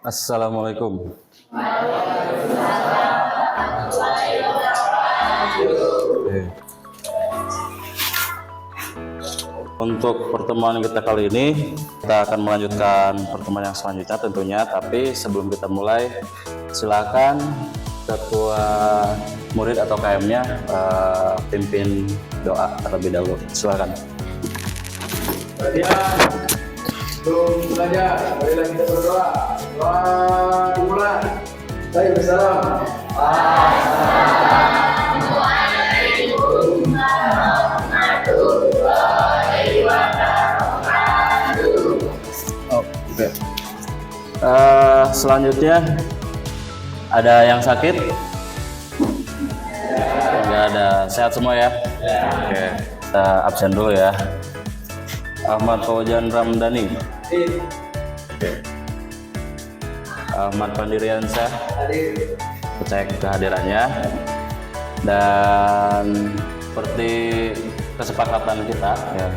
Assalamualaikum. Oke. Untuk pertemuan kita kali ini, kita akan melanjutkan pertemuan yang selanjutnya tentunya. Tapi sebelum kita mulai, silakan ketua murid atau KM-nya pimpin doa terlebih dahulu. Silakan. Sebelum belajar, marilah kita berdoa. Doa dimulai. Baik, bersalam. Oke. Selanjutnya ada yang sakit? Enggak ada. Sehat semua ya? Oke. Kita absen dulu ya. Ahmad Fauzan Ramdhani. Oke. Ahmad Pandiriansyah. Cek kehadirannya. Dan seperti kesepakatan kita ya,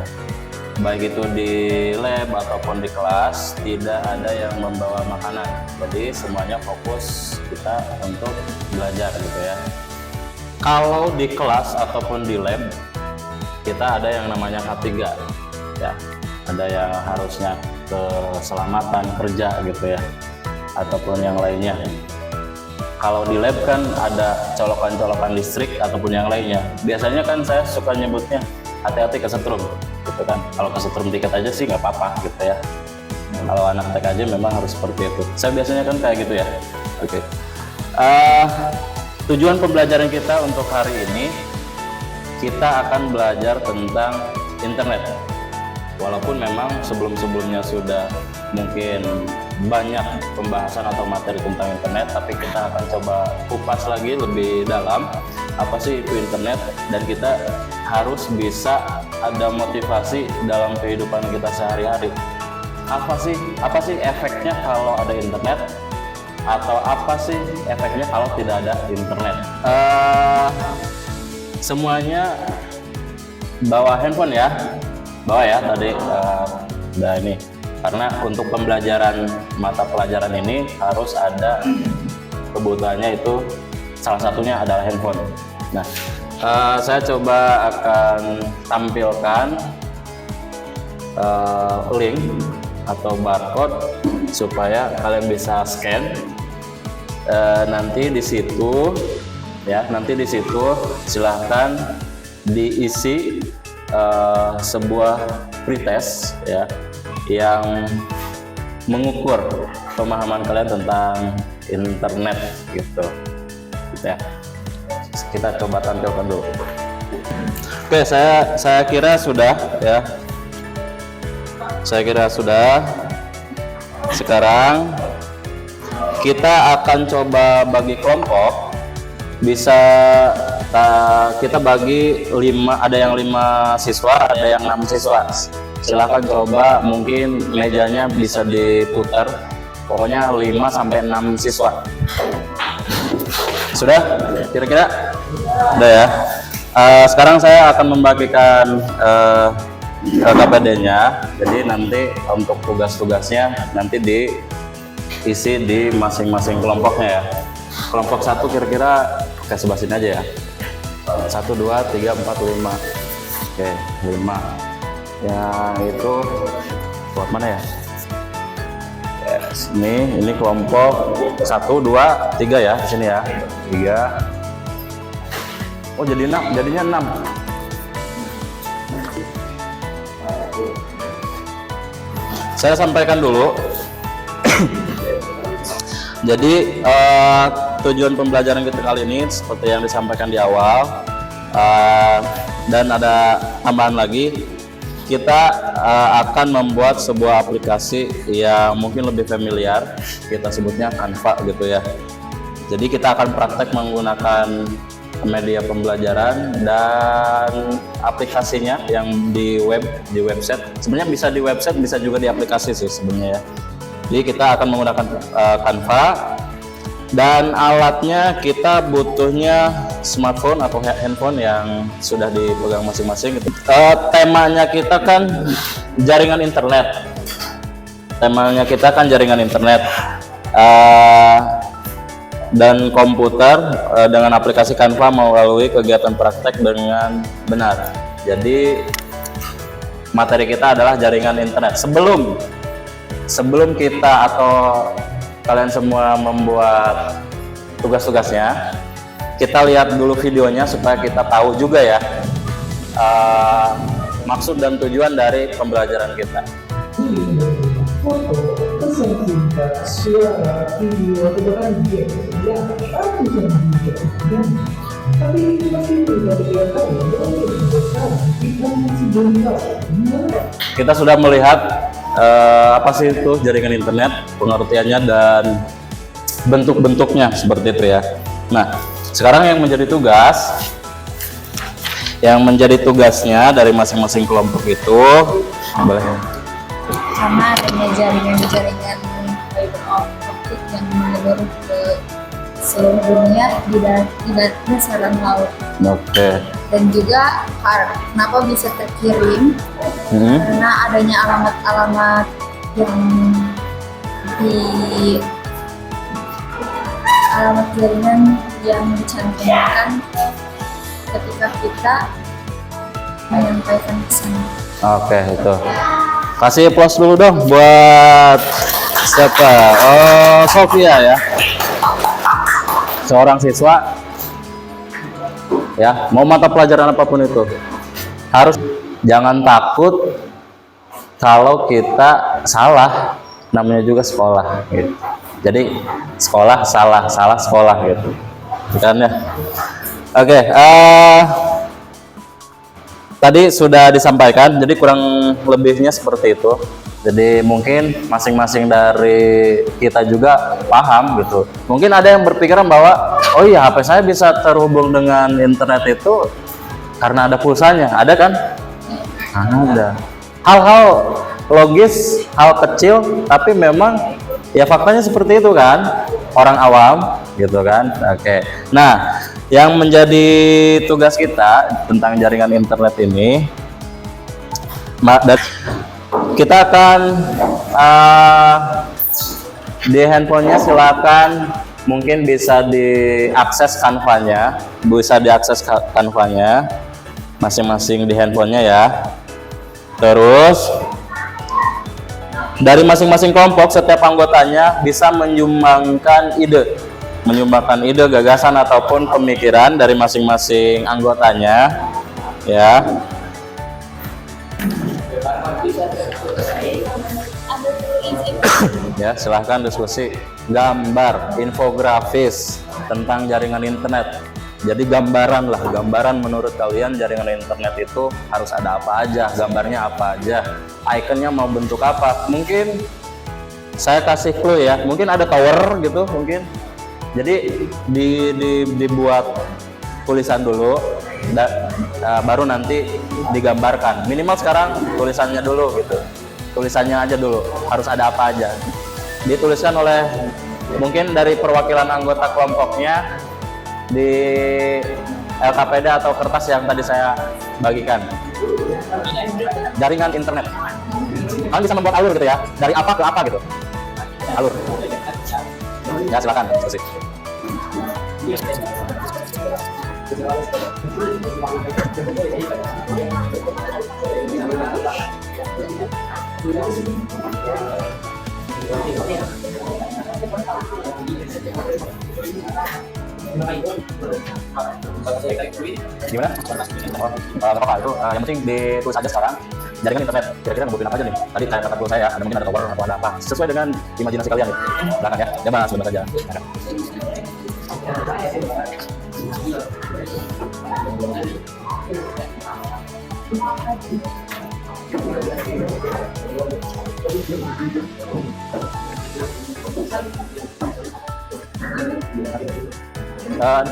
baik itu di lab ataupun di kelas, tidak ada yang membawa makanan. Jadi semuanya fokus kita untuk belajar gitu ya. Kalau di kelas ataupun di lab, kita ada yang namanya K3 ya. Ada yang harusnya keselamatan kerja gitu ya, ataupun yang lainnya. Kalau di lab kan ada colokan-colokan listrik ataupun yang lainnya. Biasanya kan saya suka nyebutnya hati-hati kesetrum gitu kan. Kalau kesetrum dikit aja sih nggak apa-apa gitu ya. Kalau anak TK aja memang harus seperti itu. Saya biasanya kan kayak gitu ya. Oke. Tujuan pembelajaran kita untuk hari ini, kita akan belajar tentang internet. Walaupun memang sebelum-sebelumnya sudah mungkin banyak pembahasan atau materi tentang internet, tapi kita akan coba kupas lagi lebih dalam apa sih itu internet, dan kita harus bisa ada motivasi dalam kehidupan kita sehari-hari. Apa sih efeknya kalau ada internet, atau apa sih efeknya kalau tidak ada internet? Semuanya bawa handphone ya, bawa ya tadi udah ini. Karena untuk pembelajaran mata pelajaran ini harus ada kebutuhannya, itu salah satunya adalah handphone. Nah, saya coba akan tampilkan link atau barcode supaya kalian bisa scan. Nanti di situ silahkan diisi sebuah pretest ya, yang mengukur pemahaman kalian tentang internet gitu ya. Kita coba tampilkan dulu. Oke, saya kira sudah ya. Saya kira sudah. Sekarang kita akan coba bagi kelompok. Bisa kita bagi 5, ada yang 5 siswa, ada yang 6 siswa. Silahkan coba, mungkin mejanya bisa diputar, pokoknya 5 sampai 6 siswa. Sudah? Kira-kira? Udah ya. Sekarang saya akan membagikan KPD-nya, jadi nanti untuk tugas-tugasnya nanti diisi di masing-masing kelompoknya ya. Kelompok 1 kira-kira pakai sebelah sini aja ya. 1, 2, 3, 4, 5. Oke, 5. Yang itu buat mana ya? Yes, ini kelompok 1, 2, 3 ya, di sini ya. 3. Oh, jadinya 6. Saya sampaikan dulu. Jadi tujuan pembelajaran kita kali ini seperti yang disampaikan di awal, dan ada tambahan lagi. Kita akan membuat sebuah aplikasi yang mungkin lebih familiar, kita sebutnya Canva gitu ya. Jadi kita akan praktek menggunakan media pembelajaran dan aplikasinya yang di website. Sebenarnya bisa di website, bisa juga di aplikasi sih sebenarnya ya. Jadi kita akan menggunakan Canva, dan alatnya kita butuhnya smartphone atau handphone yang sudah dipegang masing-masing gitu. Temanya kita kan jaringan internet. uh, dan komputer dengan aplikasi Canva melalui kegiatan praktek dengan benar. Jadi materi kita adalah jaringan internet. Sebelum kita atau kalian semua membuat tugas-tugasnya, kita lihat dulu videonya supaya kita tahu juga ya maksud dan tujuan dari pembelajaran kita. Foto, pesan singkat, suara, video, atau bahkan game yang ratusan giga. Tapi ini masih belum kelihatan kita masih belum tahu. Kita sudah melihat apa sih itu jaringan internet, pengertiannya dan bentuk-bentuknya seperti itu ya. Nah, sekarang yang menjadi tugasnya dari masing-masing kelompok itu boleh. Karena adanya jaringan fiber optik yang menyeluruh ke seluruh dunia tidak saran laut. Oke. Dan juga kenapa bisa terkirim? Karena adanya alamat-alamat yang di alamat jaringan yang dicantumkan ketika kita menyampaikan pesan. Oke, itu. Kasih applause dulu dong buat siapa? Oh, Sofia ya. Seorang siswa ya, mau mata pelajaran apapun itu harus jangan takut kalau kita salah, namanya juga sekolah gitu. Jadi sekolah salah sekolah gitu. Kan ya. Oke, tadi sudah disampaikan, jadi kurang lebihnya seperti itu. Jadi mungkin masing-masing dari kita juga paham gitu. Mungkin ada yang berpikiran bahwa, oh iya HP saya bisa terhubung dengan internet itu karena ada pulsanya, ada kan? Ada. Hal-hal logis, hal kecil, tapi memang ya faktanya seperti itu kan, orang awam gitu kan. Oke. Nah, yang menjadi tugas kita tentang jaringan internet ini, kita akan di handphonenya silakan mungkin bisa diakses Canva-nya, masing-masing di handphonenya ya. Terus dari masing-masing kelompok, setiap anggotanya bisa menyumbangkan ide, gagasan ataupun pemikiran dari masing-masing anggotanya ya. Ya, silahkan diskusi gambar, infografis tentang jaringan internet. Jadi gambaran menurut kalian jaringan internet itu harus ada apa aja, gambarnya apa aja, ikonnya mau bentuk apa. Mungkin saya kasih clue ya, mungkin ada tower gitu mungkin. Jadi dibuat tulisan dulu, baru nanti digambarkan. Minimal sekarang tulisannya dulu gitu, tulisannya aja dulu, harus ada apa aja. Dituliskan oleh mungkin dari perwakilan anggota kelompoknya di LKPD atau kertas yang tadi saya bagikan. Jaringan internet. Kalian bisa membuat alur gitu ya, dari apa ke apa gitu. Alur. Ya silakan diskusi. Gimana? Oh, apa itu? Yang penting ditulis aja sekarang. Jaringan internet. Kira-kira ngebutin apa aja nih? Tadi kayak kata saya, ada mungkin ada tower atau ada apa? Sesuai dengan imajinasi kalian nih. Silakan ya. Ya mas, sebentar saja.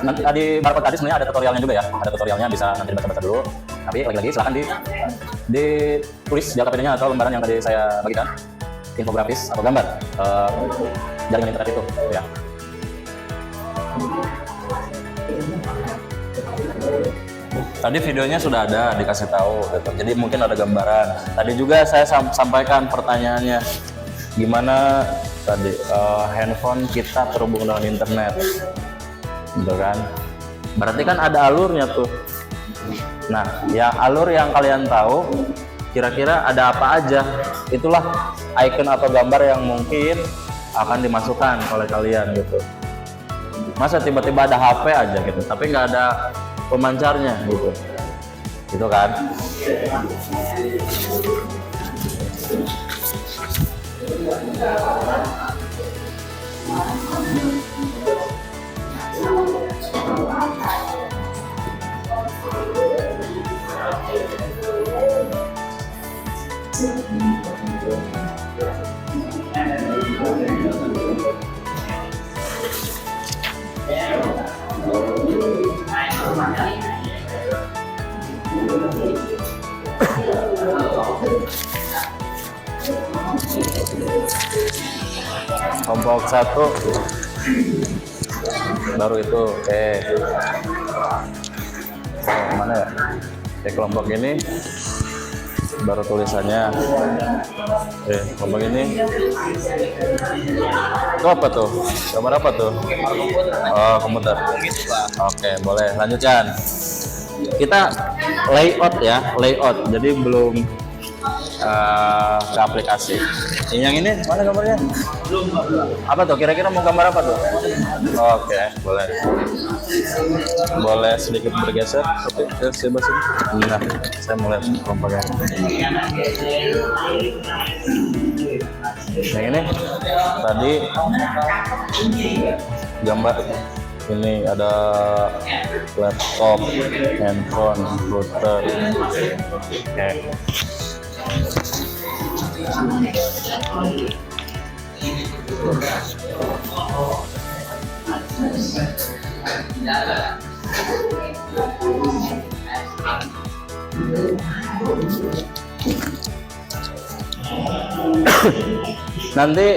Nanti di barcode tadi sebenarnya ada tutorialnya juga ya, ada tutorialnya, bisa nanti dibaca-baca dulu. Tapi lagi-lagi silahkan ditulis di LKPD-nya atau lembaran yang tadi saya bagikan, infografis atau gambar jaringan internet itu ya. Tadi videonya sudah ada dikasih tahu gitu. Jadi mungkin ada gambaran. Tadi juga saya sampaikan pertanyaannya, gimana tadi handphone kita terhubung dengan internet, gitu kan? Berarti kan ada alurnya tuh. Nah, ya alur yang kalian tahu, kira-kira ada apa aja? Itulah icon atau gambar yang mungkin akan dimasukkan oleh kalian gitu. Masa tiba-tiba ada HP aja gitu, tapi nggak ada pemancarnya gitu, gitu kan? Kelompok 1 baru itu mana ya? Kelompok ini baru tulisannya. Kelompok ini itu apa tuh? Gambar apa tuh? Oh, komputer. Oke, boleh lanjutkan. Kita layout ya, layout. Jadi belum ke aplikasi. Yang ini mana gambarnya? Apa tuh? Kira-kira mau gambar apa tuh? Oke, boleh. Boleh sedikit bergeser. Oke, coba sini. Nah, saya mau lihat kelompoknya. Yang ini tadi gambar. Ini ada laptop, handphone, router. Oke. Nanti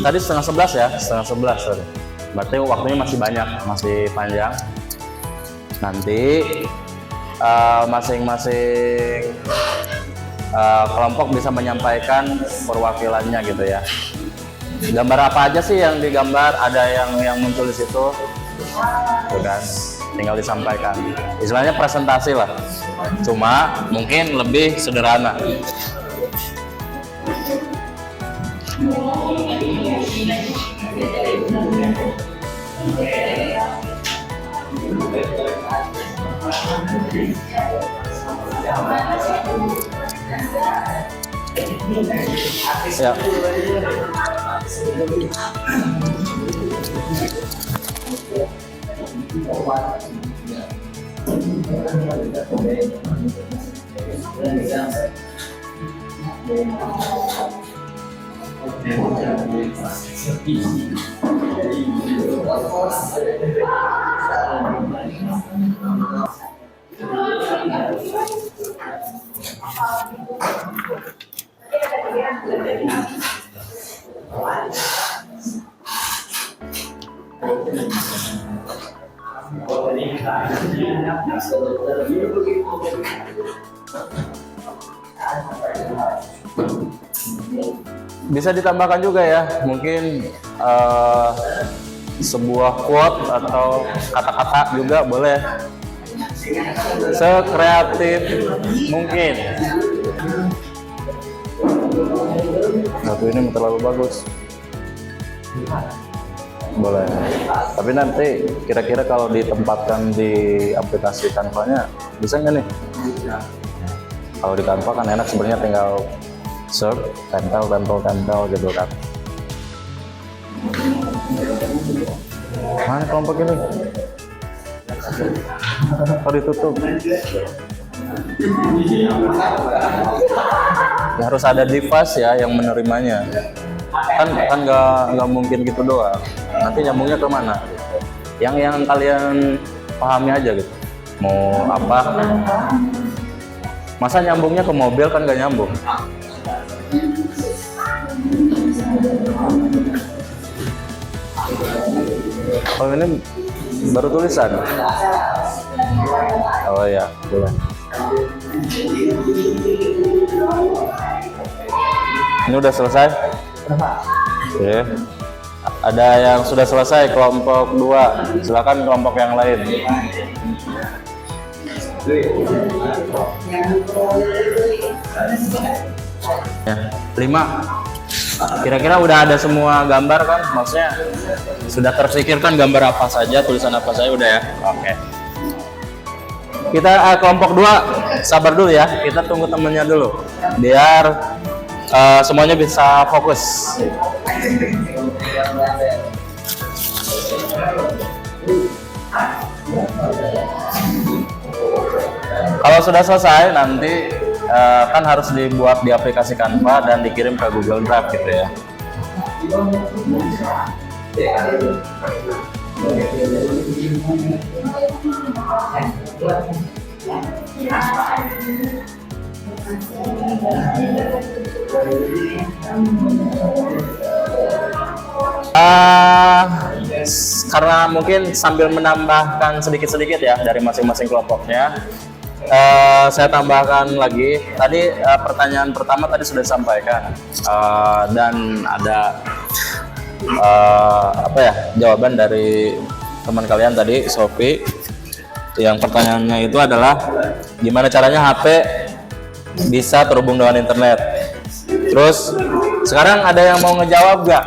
tadi 10:30 ya, 10:30 tadi. Berarti waktunya masih banyak, masih panjang. Nanti masing-masing kelompok bisa menyampaikan perwakilannya gitu ya. Gambar apa aja sih yang digambar? Ada yang muncul di situ, tuh kan? Tinggal disampaikan. Istilahnya presentasi lah. Cuma mungkin lebih sederhana. Ya. Bisa ditambahkan juga ya, mungkin sebuah quote atau kata-kata juga boleh, sekreatif mungkin. Satu ini terlalu bagus, boleh. Tapi nanti kira-kira kalau ditempatkan di aplikasi Canva-nya bisa nggak nih? Kalau di Canva kan enak sebenarnya, tinggal search, tempel gitu kan. Mana kelompok ini? Kalau ditutup. Ya, harus ada device ya yang menerimanya. Kan nggak mungkin gitu doang. Nanti nyambungnya ke mana? Yang kalian pahami aja gitu. Mau apa? Masa nyambungnya ke mobil kan nggak nyambung. Oh, ini baru tulisan. Oh ya, boleh. Ini udah selesai. Oke. Ada yang sudah selesai kelompok 2. Silakan kelompok yang lain. Ya, 5. Kira-kira udah ada semua gambar kan? Maksudnya sudah terpikirkan gambar apa saja, tulisan apa saja udah ya? Oke. Kita kelompok 2 sabar dulu ya. Kita tunggu temennya dulu biar semuanya bisa fokus. Kalau sudah selesai nanti kan harus dibuat di aplikasi Canva dan dikirim ke Google Drive gitu ya. Karena mungkin sambil menambahkan sedikit-sedikit ya dari masing-masing kelompoknya, saya tambahkan lagi. Tadi pertanyaan pertama tadi sudah disampaikan dan ada jawaban dari teman kalian tadi, Sophie. Yang pertanyaannya itu adalah gimana caranya HP bisa terhubung dengan internet. Terus sekarang ada yang mau ngejawab gak?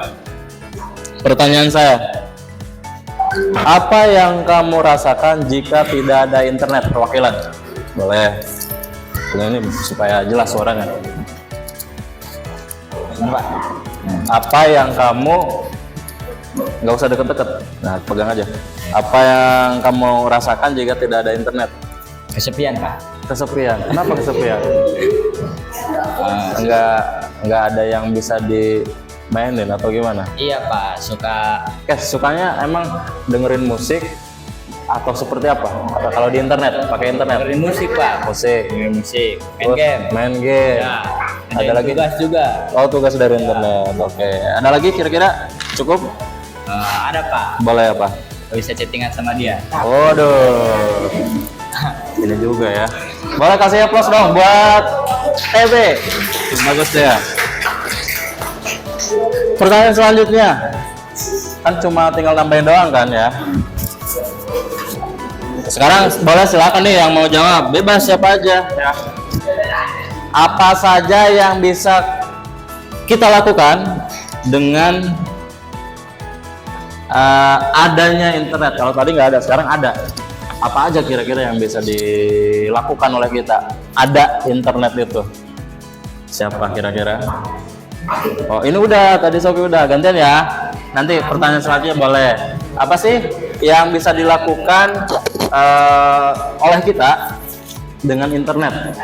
Pertanyaan saya, apa yang kamu rasakan jika tidak ada internet? Perwakilan boleh. Ini supaya jelas suaranya. Apa yang kamu, nggak usah deket-deket, nah pegang aja. Apa yang kamu rasakan jika tidak ada internet? Kesepian, Pak. Kesepian. Kenapa kesepian? Nggak ada yang bisa dimainin atau gimana? Iya, Pak. Sukanya emang dengerin musik atau seperti apa? Atau kalau di internet, pakai internet? Dengerin musik, Pak. Dengerin musik. Main Terus game. Main game. Ya. Ada lagi? Tugas juga. Oh, tugas dari internet. Oke. Ada lagi kira-kira? Cukup? Ada, Pak. Boleh apa? Bisa chattingan sama dia. Waduh. Ini juga ya. Boleh kasih applause dong buat TB. Bagus deh ya. Pertanyaan selanjutnya. Kan cuma tinggal nambahin doang kan ya. Sekarang boleh silakan nih yang mau jawab. Bebas siapa aja ya. Apa saja yang bisa kita lakukan dengan adanya internet? Kalau tadi nggak ada, sekarang ada. Apa aja kira-kira yang bisa dilakukan oleh kita? Ada internet itu. Siapa kira-kira? Oh, ini udah, tadi Sophie udah, gantian ya. Nanti pertanyaan selanjutnya boleh. Apa sih yang bisa dilakukan oleh kita dengan internet?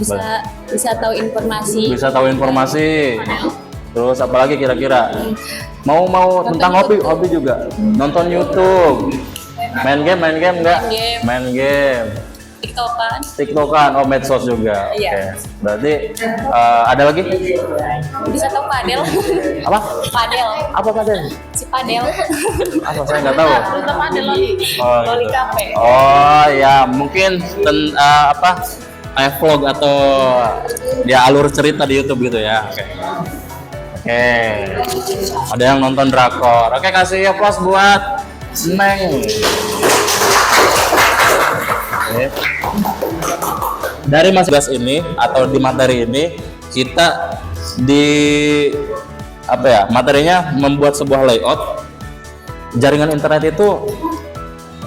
Bisa tahu informasi. Bisa tahu informasi. Terus apalagi kira-kira? Mau tentang hobi juga. Nonton YouTube. Main game enggak? Main game. TikTokan, oh medsos juga. Iya. Oke. Berarti ada lagi? Bisa tahu padel. Apa? Padel. Apa padel? Si padel. Apa saya nggak tahu. Rute padel loli. Oh, Loli gitu. cafe. Oh ya, mungkin kayak vlog atau ya alur cerita di YouTube gitu ya. Oke. Oke. Ada yang nonton drakor. Oke, kasih applause buat Neng. Oke. Dari tugas ini atau di materi ini kita materinya membuat sebuah layout jaringan internet itu.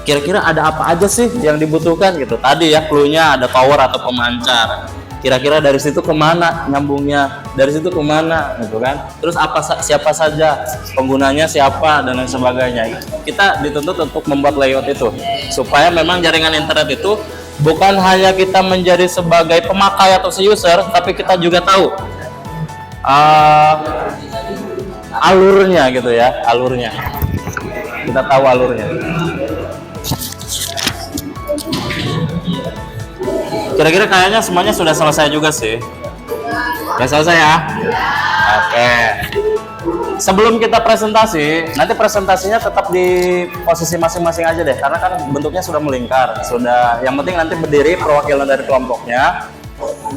Kira-kira ada apa aja sih yang dibutuhkan gitu? Tadi ya clue-nya ada tower atau pemancar. Kira-kira dari situ kemana nyambungnya? Dari situ kemana gitu kan? Terus siapa saja penggunanya, siapa dan lain sebagainya. Kita dituntut untuk membuat layout itu supaya memang jaringan internet itu bukan hanya kita menjadi sebagai pemakai atau user, tapi kita juga tahu alurnya gitu ya, alurnya. Kita tahu alurnya. Kira-kira kayaknya semuanya sudah selesai juga sih. Sudah selesai ya? Oke. Sebelum kita presentasi, nanti presentasinya tetap di posisi masing-masing aja deh, karena kan bentuknya sudah melingkar. Yang penting nanti berdiri perwakilan dari kelompoknya.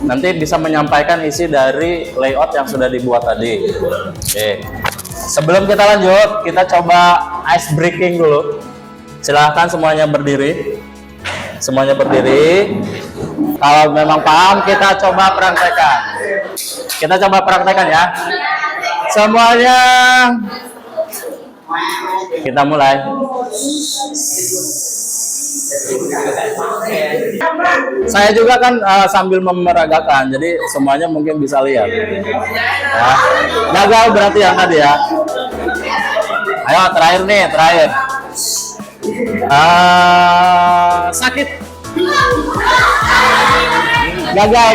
nanti bisa menyampaikan isi dari layout yang sudah dibuat tadi. Oke. Sebelum kita lanjut, kita coba ice breaking dulu. Silahkan semuanya berdiri. Semuanya berdiri. Kalau memang paham, kita coba praktekkan. Kita coba praktekkan ya. Semuanya. Kita mulai. Saya juga kan sambil memeragakan, jadi semuanya mungkin bisa lihat. Ya. Gagal berarti yang tadi ya. Ayo terakhir nih, terakhir. Sakit. Gagal.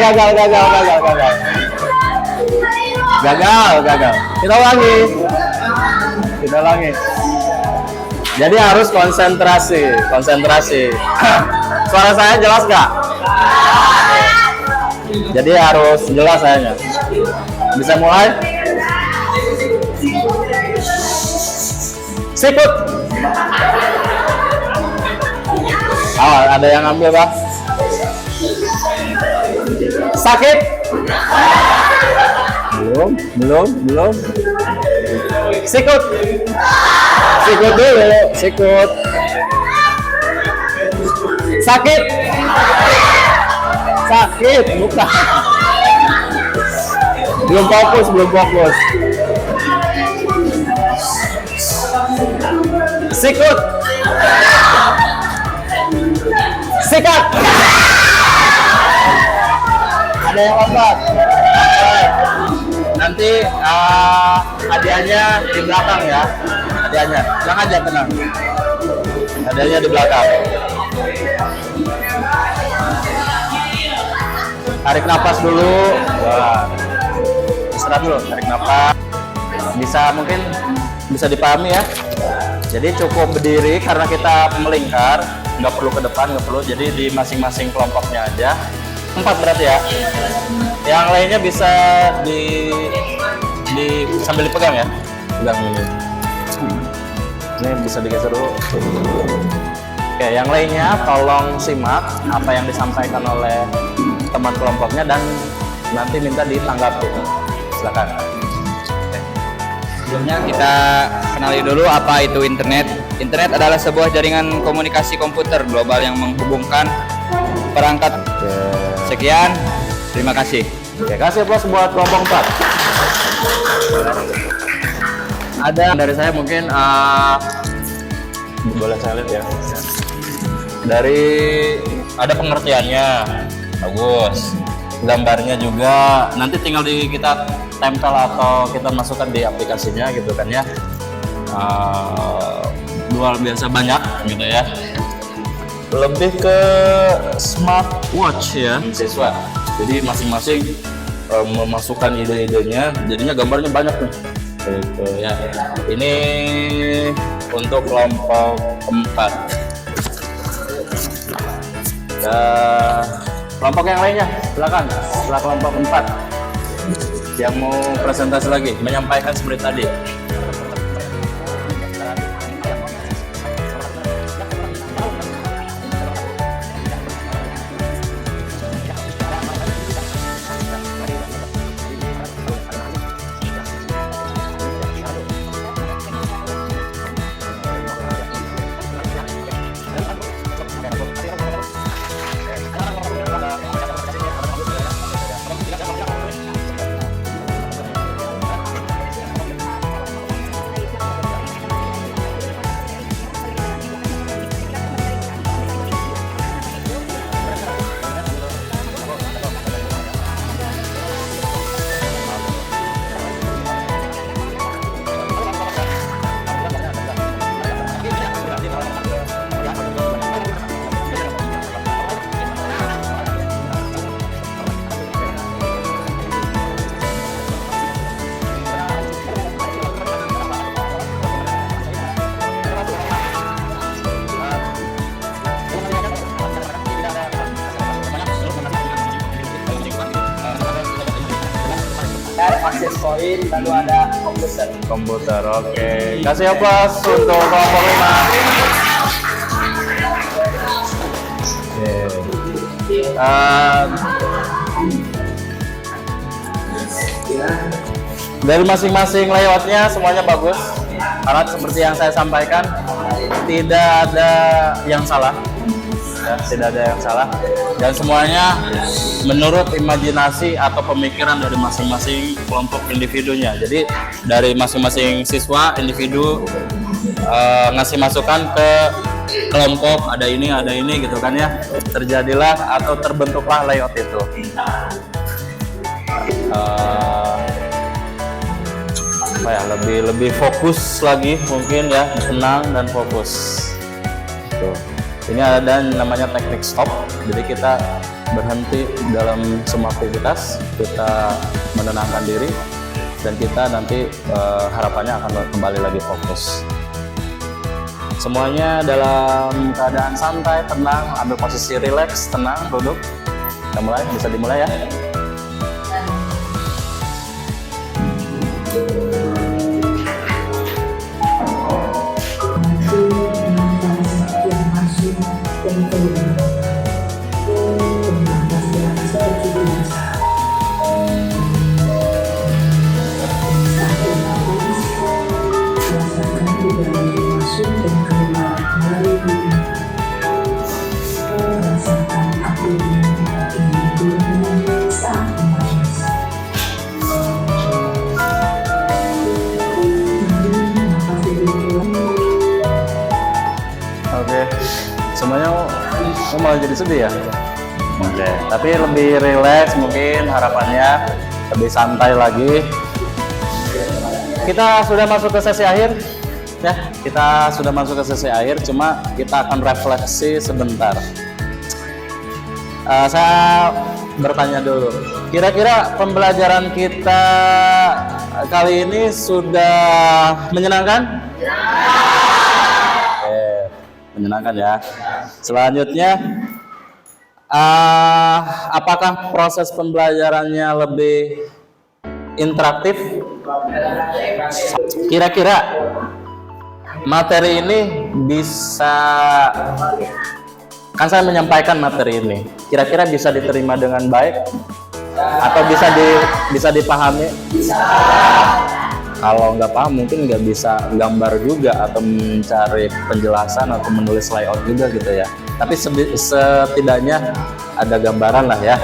Kita ulangi. Jadi harus konsentrasi. Suara saya jelas nggak? Jadi harus jelas sayanya. Bisa mulai? Sikut. Ada yang ambil Pak? Sakit? Belum. Sikut dulu. Sakit, bukan. Belum fokus. Sikut. Sikat. Ada yang lompat. Nanti hadiahnya di belakang ya. Hadiahnya, jangan aja tenang. Hadiahnya di belakang. Tarik nafas dulu. Wah. Istirahat dulu, tarik nafas. Mungkin bisa dipahami ya. Jadi cukup berdiri karena kita melingkar, nggak perlu ke depan, nggak perlu. Jadi di masing-masing kelompoknya aja. 4 berarti ya. Yang lainnya bisa sambil dipegang ya. Pegang ini. Ini bisa digeser dulu. Oke, yang lainnya tolong simak apa yang disampaikan oleh teman kelompoknya dan nanti minta ditanggapi. Silakan. Sebelumnya kita kenali dulu apa itu internet. Internet adalah sebuah jaringan komunikasi komputer global yang menghubungkan perangkat. Sekian, terima kasih. Oke, kasih aplaus buat kelompok 4. Ada dari saya mungkin boleh saya lihat ya. Dari ada pengertiannya bagus, gambarnya juga nanti tinggal kita tempel atau kita masukkan di aplikasinya gitu kan ya. Luar biasa banyak gitu ya. Lebih ke smartwatch ya siswa. Jadi masing-masing memasukkan ide-idenya, jadinya gambarnya banyak nih. Gitu ya. Ini untuk kelompok 4. Kelompok yang lainnya, silakan. Setelah kelompok 4 yang mau presentasi lagi, menyampaikan seperti tadi. akses koin, lalu ada Komputer, oke. Kasih aplaus untuk kelompok 5. Oke. Dari masing-masing layoutnya semuanya bagus, karena seperti yang saya sampaikan tidak ada yang salah, ya, tidak ada yang salah, dan semuanya menurut imajinasi atau pemikiran dari masing-masing kelompok individunya. Jadi dari masing-masing siswa individu ngasih masukan ke kelompok, ada ini gitu kan ya, terjadilah atau terbentuklah layout itu. Apa ya, lebih fokus lagi mungkin ya, tenang dan fokus. Tuh. Ini ada namanya teknik stop, jadi kita berhenti dalam semua aktivitas, kita menenangkan diri, dan kita nanti harapannya akan kembali lagi fokus. Semuanya dalam keadaan santai, tenang, ambil posisi rileks, tenang, duduk. Kita mulai, bisa dimulai ya. Oke, semuanya malah jadi sedih ya. Oke, tapi lebih rileks mungkin harapannya, lebih santai lagi. Kita sudah masuk ke sesi akhir, ya. Kita sudah masuk ke sesi akhir, cuma kita akan refleksi sebentar. Saya bertanya dulu, kira-kira pembelajaran kita kali ini sudah menyenangkan? Menyenangkan ya. Selanjutnya, apakah proses pembelajarannya lebih interaktif? Kira-kira materi ini bisa, kan saya menyampaikan materi ini, kira-kira bisa diterima dengan baik atau bisa dipahami? Kalau nggak paham mungkin nggak bisa gambar juga atau mencari penjelasan atau menulis layout juga gitu ya. Tapi setidaknya ada gambaran lah ya.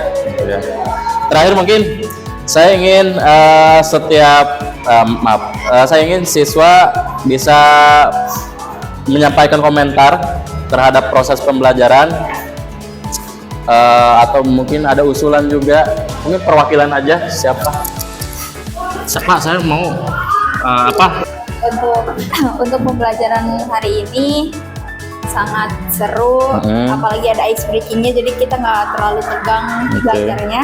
Terakhir mungkin saya ingin saya ingin siswa bisa menyampaikan komentar terhadap proses pembelajaran, atau mungkin ada usulan juga. Mungkin perwakilan aja, siapa? Saya mau Untuk pembelajaran hari ini sangat seru, apalagi ada ice breakingnya, jadi kita nggak terlalu tegang belajarnya.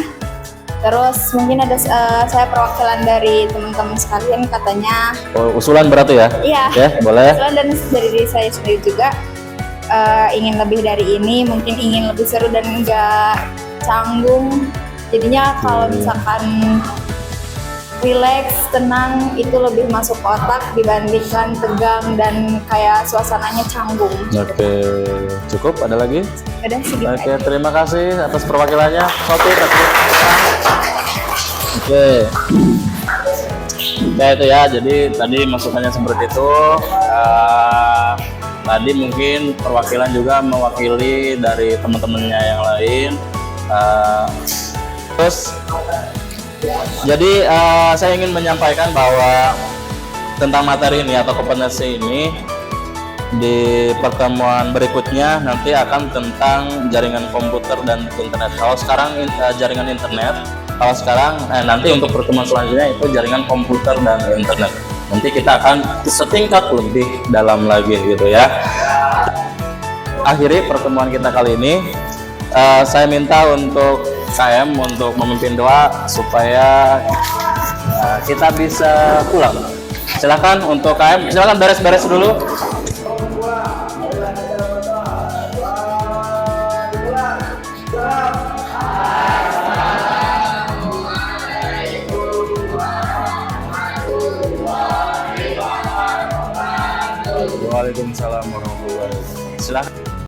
Terus mungkin ada saya perwakilan dari teman-teman sekalian, katanya usulan berarti ya? Iya, ya, boleh. usulan dan dari diri saya sendiri juga ingin lebih dari ini, mungkin ingin lebih seru dan nggak canggung. Jadinya kalau misalkan relax, tenang, itu lebih masuk otak dibandingkan tegang dan kayak suasananya canggung. Oke, cukup? Ada lagi? Udah segitu Oke, aja. terima kasih atas perwakilannya. Sophie, oke. Ya itu ya, jadi tadi masukannya seperti itu. Tadi mungkin perwakilan juga mewakili dari teman-temannya yang lain. Terus jadi saya ingin menyampaikan bahwa tentang materi ini atau kompetensi ini di pertemuan berikutnya nanti akan tentang jaringan komputer dan internet. Kalau sekarang jaringan internet, kalau sekarang nanti untuk pertemuan selanjutnya itu jaringan komputer dan internet. Nanti kita akan setingkat lebih dalam lagi gitu ya. Akhiri pertemuan kita kali ini, saya minta untuk KM untuk memimpin doa supaya kita bisa pulang. Silakan untuk KM, silakan beres-beres dulu.